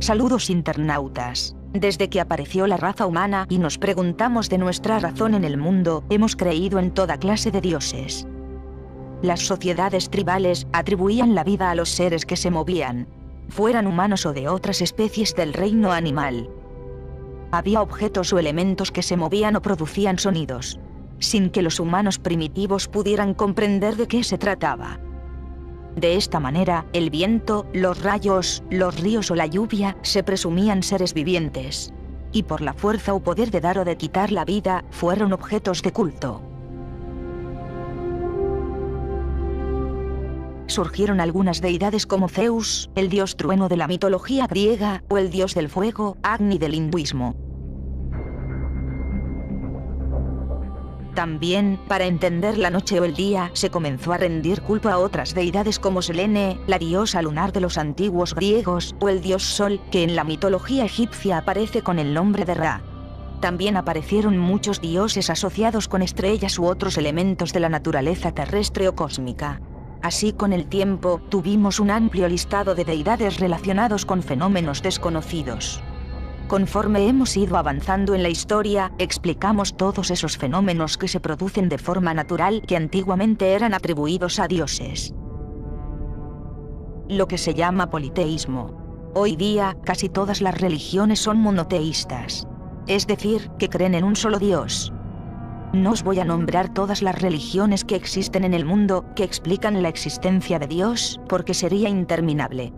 Saludos internautas. Desde que apareció la raza humana y nos preguntamos de nuestra razón en el mundo, hemos creído en toda clase de dioses. Las sociedades tribales atribuían la vida a los seres que se movían, fueran humanos o de otras especies del reino animal. Había objetos o elementos que se movían o producían sonidos, sin que los humanos primitivos pudieran comprender de qué se trataba. De esta manera, el viento, los rayos, los ríos o la lluvia se presumían seres vivientes, y por la fuerza o poder de dar o de quitar la vida, fueron objetos de culto. Surgieron algunas deidades como Zeus, el dios trueno de la mitología griega, o el dios del fuego, Agni del hinduismo. También, para entender la noche o el día, se comenzó a rendir culto a otras deidades como Selene, la diosa lunar de los antiguos griegos, o el dios Sol, que en la mitología egipcia aparece con el nombre de Ra. También aparecieron muchos dioses asociados con estrellas u otros elementos de la naturaleza terrestre o cósmica. Así, con el tiempo, tuvimos un amplio listado de deidades relacionados con fenómenos desconocidos. Conforme hemos ido avanzando en la historia, explicamos todos esos fenómenos que se producen de forma natural que antiguamente eran atribuidos a dioses. Lo que se llama politeísmo. Hoy día, casi todas las religiones son monoteístas. Es decir, que creen en un solo Dios. No os voy a nombrar todas las religiones que existen en el mundo que explican la existencia de Dios, porque sería interminable.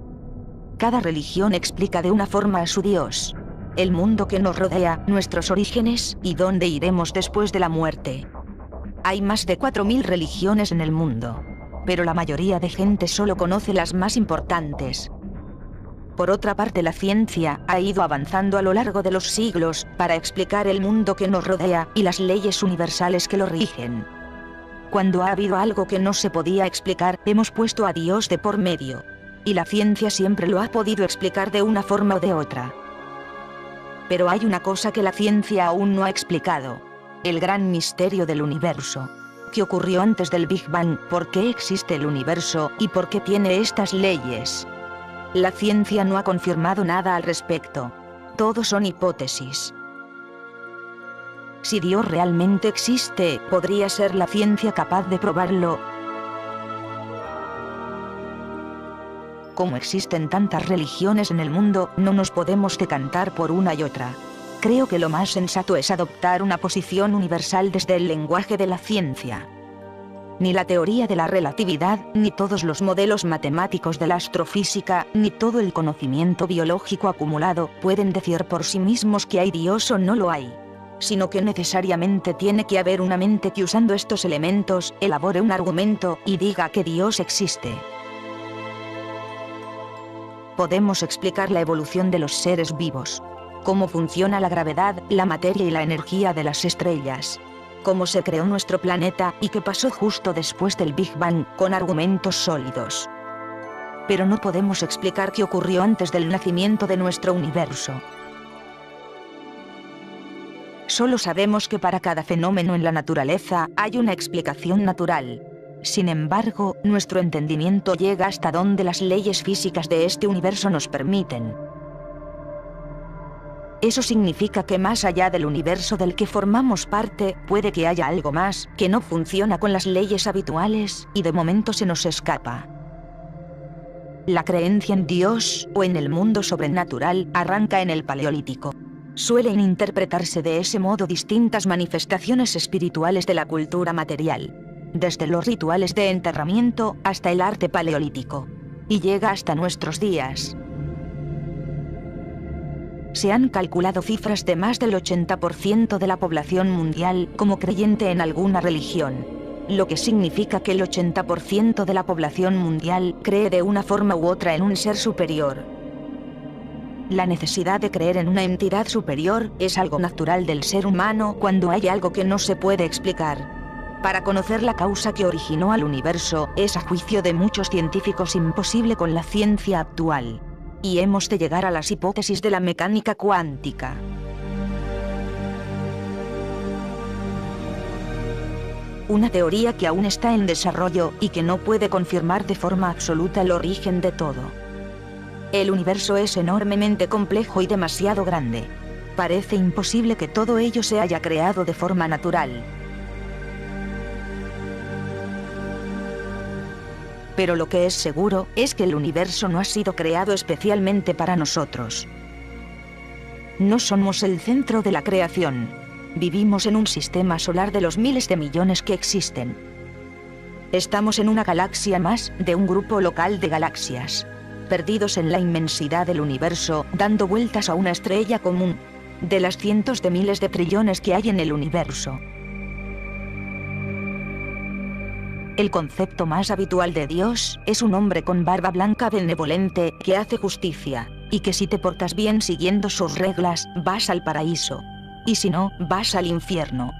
Cada religión explica de una forma a su Dios, el mundo que nos rodea, nuestros orígenes, y dónde iremos después de la muerte. Hay más de 4000 religiones en el mundo, pero la mayoría de gente solo conoce las más importantes. Por otra parte, la ciencia ha ido avanzando a lo largo de los siglos para explicar el mundo que nos rodea y las leyes universales que lo rigen. Cuando ha habido algo que no se podía explicar, hemos puesto a Dios de por medio, y la ciencia siempre lo ha podido explicar de una forma o de otra. Pero hay una cosa que la ciencia aún no ha explicado: el gran misterio del universo. ¿Qué ocurrió antes del Big Bang? ¿Por qué existe el universo? ¿Y por qué tiene estas leyes? La ciencia no ha confirmado nada al respecto. Todo son hipótesis. Si Dios realmente existe, ¿podría ser la ciencia capaz de probarlo? Como existen tantas religiones en el mundo, no nos podemos decantar por una y otra. Creo que lo más sensato es adoptar una posición universal desde el lenguaje de la ciencia. Ni la teoría de la relatividad, ni todos los modelos matemáticos de la astrofísica, ni todo el conocimiento biológico acumulado pueden decir por sí mismos que hay Dios o no lo hay, sino que necesariamente tiene que haber una mente que, usando estos elementos, elabore un argumento y diga que Dios existe. Podemos explicar la evolución de los seres vivos, cómo funciona la gravedad, la materia y la energía de las estrellas, cómo se creó nuestro planeta y qué pasó justo después del Big Bang, con argumentos sólidos. Pero no podemos explicar qué ocurrió antes del nacimiento de nuestro universo. Solo sabemos que para cada fenómeno en la naturaleza hay una explicación natural. Sin embargo, nuestro entendimiento llega hasta donde las leyes físicas de este universo nos permiten. Eso significa que más allá del universo del que formamos parte, puede que haya algo más que no funciona con las leyes habituales y de momento se nos escapa. La creencia en Dios o en el mundo sobrenatural arranca en el Paleolítico. Suelen interpretarse de ese modo distintas manifestaciones espirituales de la cultura material, desde los rituales de enterramiento hasta el arte paleolítico, y llega hasta nuestros días. Se han calculado cifras de más del 80% de la población mundial como creyente en alguna religión, lo que significa que el 80% de la población mundial cree de una forma u otra en un ser superior. La necesidad de creer en una entidad superior es algo natural del ser humano cuando hay algo que no se puede explicar. Para conocer la causa que originó al universo, es a juicio de muchos científicos imposible con la ciencia actual. Y hemos de llegar a las hipótesis de la mecánica cuántica. Una teoría que aún está en desarrollo y que no puede confirmar de forma absoluta el origen de todo. El universo es enormemente complejo y demasiado grande. Parece imposible que todo ello se haya creado de forma natural. Pero lo que es seguro es que el universo no ha sido creado especialmente para nosotros. No somos el centro de la creación. Vivimos en un sistema solar de los miles de millones que existen. Estamos en una galaxia más de un grupo local de galaxias, perdidos en la inmensidad del universo, dando vueltas a una estrella común, de las cientos de miles de trillones que hay en el universo. El concepto más habitual de Dios es un hombre con barba blanca benevolente que hace justicia, y que si te portas bien siguiendo sus reglas, vas al paraíso. Y si no, vas al infierno.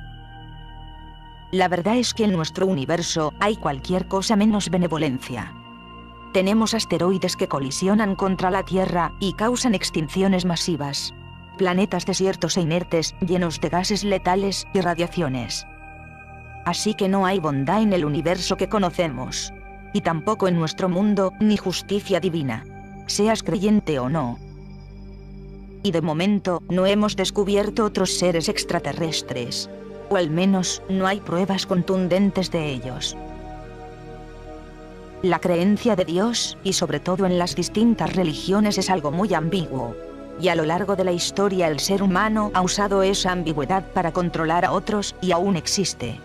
La verdad es que en nuestro universo hay cualquier cosa menos benevolencia. Tenemos asteroides que colisionan contra la Tierra y causan extinciones masivas. Planetas desiertos e inertes, llenos de gases letales y radiaciones. Así que no hay bondad en el universo que conocemos. Y tampoco en nuestro mundo, ni justicia divina. Seas creyente o no. Y de momento, no hemos descubierto otros seres extraterrestres. O al menos, no hay pruebas contundentes de ellos. La creencia de Dios, y sobre todo en las distintas religiones, es algo muy ambiguo. Y a lo largo de la historia el ser humano ha usado esa ambigüedad para controlar a otros, y aún existe.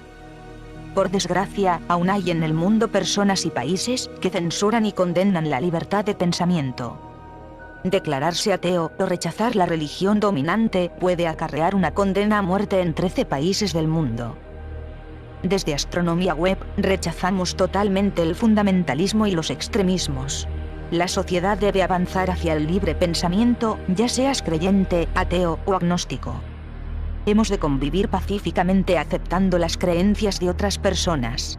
Por desgracia, aún hay en el mundo personas y países que censuran y condenan la libertad de pensamiento. Declararse ateo o rechazar la religión dominante puede acarrear una condena a muerte en 13 países del mundo. Desde Astronomía Web, rechazamos totalmente el fundamentalismo y los extremismos. La sociedad debe avanzar hacia el libre pensamiento, ya seas creyente, ateo o agnóstico. Hemos de convivir pacíficamente aceptando las creencias de otras personas.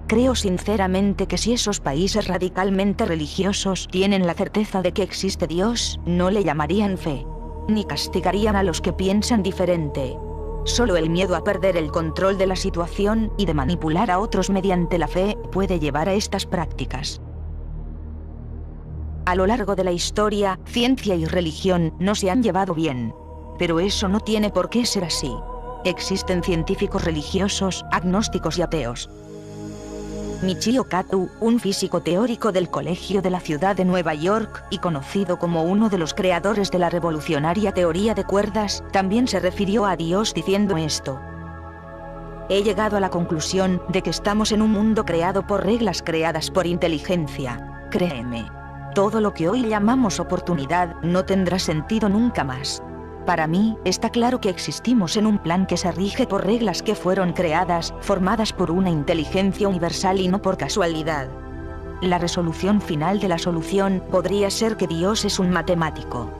Creo sinceramente que si esos países radicalmente religiosos tienen la certeza de que existe Dios, no le llamarían fe, ni castigarían a los que piensan diferente. Solo el miedo a perder el control de la situación y de manipular a otros mediante la fe puede llevar a estas prácticas. A lo largo de la historia, ciencia y religión no se han llevado bien. Pero eso no tiene por qué ser así. Existen científicos religiosos, agnósticos y ateos. Michio Kaku, un físico teórico del Colegio de la Ciudad de Nueva York y conocido como uno de los creadores de la revolucionaria teoría de cuerdas, también se refirió a Dios diciendo esto: he llegado a la conclusión de que estamos en un mundo creado por reglas creadas por inteligencia. Créeme. Todo lo que hoy llamamos oportunidad no tendrá sentido nunca más. Para mí, está claro que existimos en un plan que se rige por reglas que fueron creadas, formadas por una inteligencia universal y no por casualidad. La resolución final de la solución podría ser que Dios es un matemático.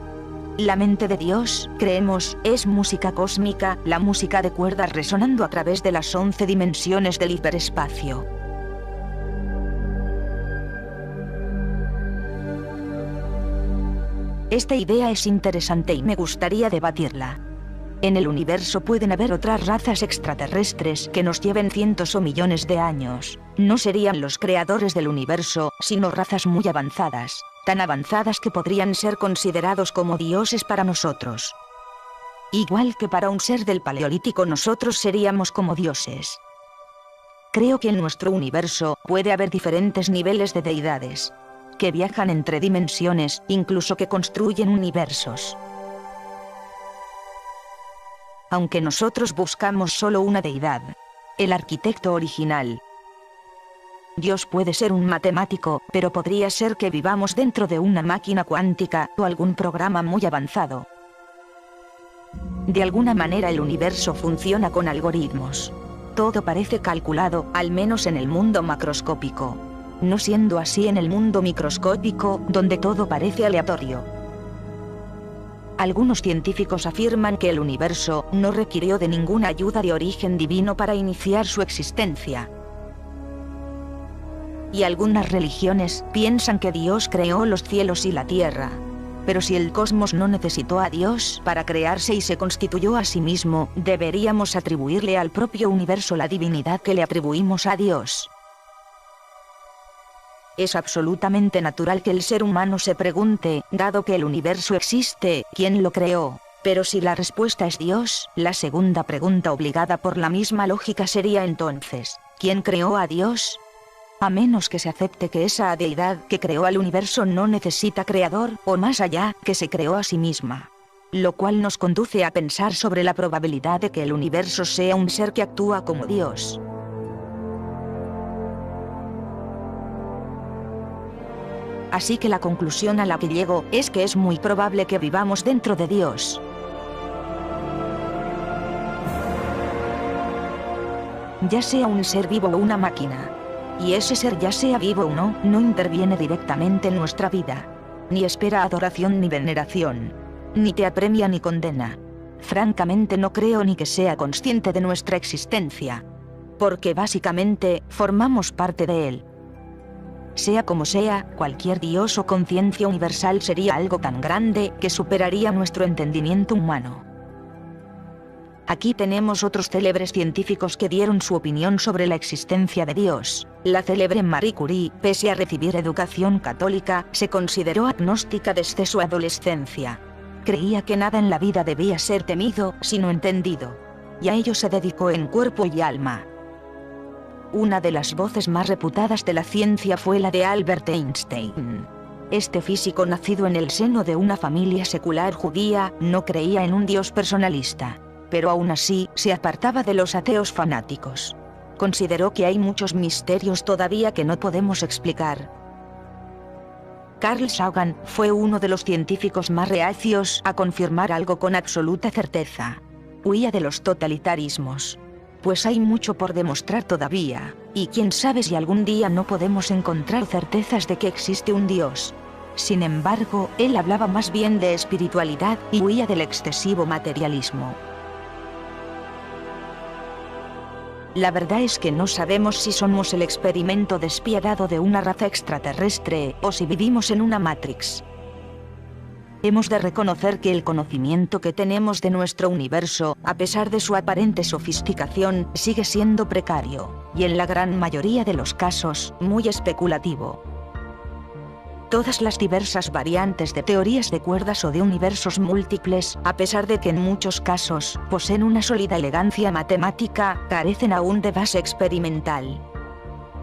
La mente de Dios, creemos, es música cósmica, la música de cuerdas resonando a través de las 11 dimensiones del hiperespacio. Esta idea es interesante y me gustaría debatirla. En el universo pueden haber otras razas extraterrestres que nos lleven cientos o millones de años. No serían los creadores del universo, sino razas muy avanzadas, tan avanzadas que podrían ser considerados como dioses para nosotros. Igual que para un ser del Paleolítico nosotros seríamos como dioses. Creo que en nuestro universo puede haber diferentes niveles de deidades, que viajan entre dimensiones, incluso que construyen universos. Aunque nosotros buscamos solo una deidad, el arquitecto original. Dios puede ser un matemático, pero podría ser que vivamos dentro de una máquina cuántica o algún programa muy avanzado. De alguna manera el universo funciona con algoritmos. Todo parece calculado, al menos en el mundo macroscópico. No siendo así en el mundo microscópico, donde todo parece aleatorio. Algunos científicos afirman que el universo no requirió de ninguna ayuda de origen divino para iniciar su existencia. Y algunas religiones piensan que Dios creó los cielos y la tierra. Pero si el cosmos no necesitó a Dios para crearse y se constituyó a sí mismo, deberíamos atribuirle al propio universo la divinidad que le atribuimos a Dios. Es absolutamente natural que el ser humano se pregunte, dado que el universo existe, ¿quién lo creó? Pero si la respuesta es Dios, la segunda pregunta obligada por la misma lógica sería entonces, ¿quién creó a Dios? A menos que se acepte que esa deidad que creó al universo no necesita creador, o más allá, que se creó a sí misma. Lo cual nos conduce a pensar sobre la probabilidad de que el universo sea un ser que actúa como Dios. Así que la conclusión a la que llego es que es muy probable que vivamos dentro de Dios. Ya sea un ser vivo o una máquina. Y ese ser, ya sea vivo o no, no interviene directamente en nuestra vida. Ni espera adoración ni veneración. Ni te apremia ni condena. Francamente no creo ni que sea consciente de nuestra existencia. Porque básicamente, formamos parte de él. Sea como sea, cualquier Dios o conciencia universal sería algo tan grande que superaría nuestro entendimiento humano. Aquí tenemos otros célebres científicos que dieron su opinión sobre la existencia de Dios. La célebre Marie Curie, pese a recibir educación católica, se consideró agnóstica desde su adolescencia. Creía que nada en la vida debía ser temido, sino entendido. Y a ello se dedicó en cuerpo y alma. Una de las voces más reputadas de la ciencia fue la de Albert Einstein. Este físico, nacido en el seno de una familia secular judía, no creía en un Dios personalista. Pero aún así, se apartaba de los ateos fanáticos. Consideró que hay muchos misterios todavía que no podemos explicar. Carl Sagan fue uno de los científicos más reacios a confirmar algo con absoluta certeza. Huía de los totalitarismos. Pues hay mucho por demostrar todavía, y quién sabe si algún día no podemos encontrar certezas de que existe un Dios. Sin embargo, él hablaba más bien de espiritualidad y huía del excesivo materialismo. La verdad es que no sabemos si somos el experimento despiadado de una raza extraterrestre, o si vivimos en una Matrix. Hemos de reconocer que el conocimiento que tenemos de nuestro universo, a pesar de su aparente sofisticación, sigue siendo precario, y en la gran mayoría de los casos, muy especulativo. Todas las diversas variantes de teorías de cuerdas o de universos múltiples, a pesar de que en muchos casos poseen una sólida elegancia matemática, carecen aún de base experimental.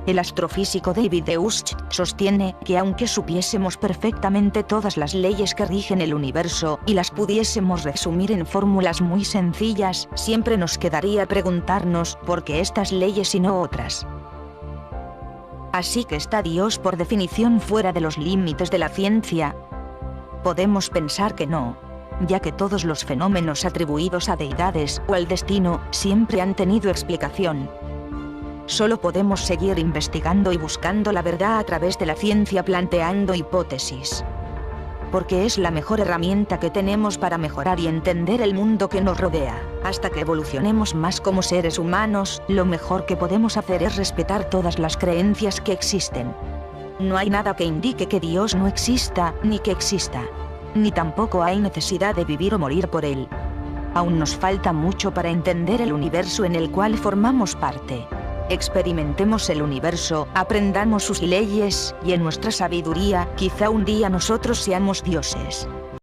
El astrofísico David Deutsch sostiene que aunque supiésemos perfectamente todas las leyes que rigen el universo y las pudiésemos resumir en fórmulas muy sencillas, siempre nos quedaría preguntarnos ¿por qué estas leyes y no otras? Así que ¿está Dios por definición fuera de los límites de la ciencia? Podemos pensar que no, ya que todos los fenómenos atribuidos a deidades o al destino siempre han tenido explicación. Solo podemos seguir investigando y buscando la verdad a través de la ciencia, planteando hipótesis. Porque es la mejor herramienta que tenemos para mejorar y entender el mundo que nos rodea. Hasta que evolucionemos más como seres humanos, lo mejor que podemos hacer es respetar todas las creencias que existen. No hay nada que indique que Dios no exista, ni que exista. Ni tampoco hay necesidad de vivir o morir por él. Aún nos falta mucho para entender el universo en el cual formamos parte. Experimentemos el universo, aprendamos sus leyes, y en nuestra sabiduría, quizá un día nosotros seamos dioses.